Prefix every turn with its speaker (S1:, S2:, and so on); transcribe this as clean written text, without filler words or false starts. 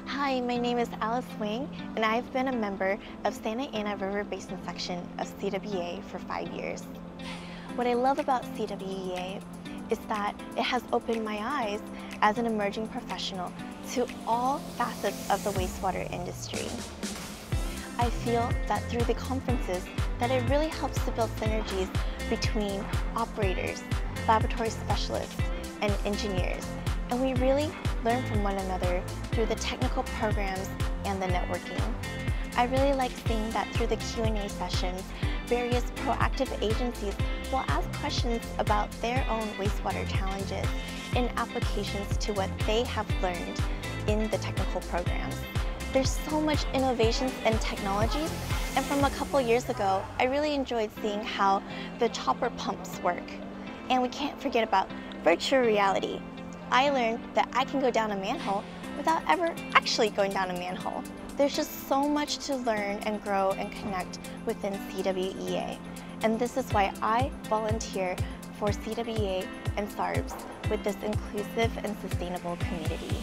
S1: Hi, my name is Alice Wang, and I've been a member of Santa Ana River Basin section of CWEA for 5 years. What I love about CWEA is that it has opened my eyes as an emerging professional to all facets of the wastewater industry. I feel that through the conferences that it really helps to build synergies between operators, laboratory specialists, and engineers. And we really learn from one another through the technical programs and the networking. I really like seeing that through the Q&A sessions, various proactive agencies will ask questions about their own wastewater challenges in applications to what they have learned in the technical programs. There's so much innovations and technologies, and from a couple years ago, I really enjoyed seeing how the chopper pumps work. And we can't forget about virtual reality. I learned that I can go down a manhole without ever actually going down a manhole. There's just so much to learn and grow and connect within CWEA. And this is why I volunteer for CWEA and SARBS with this inclusive and sustainable community.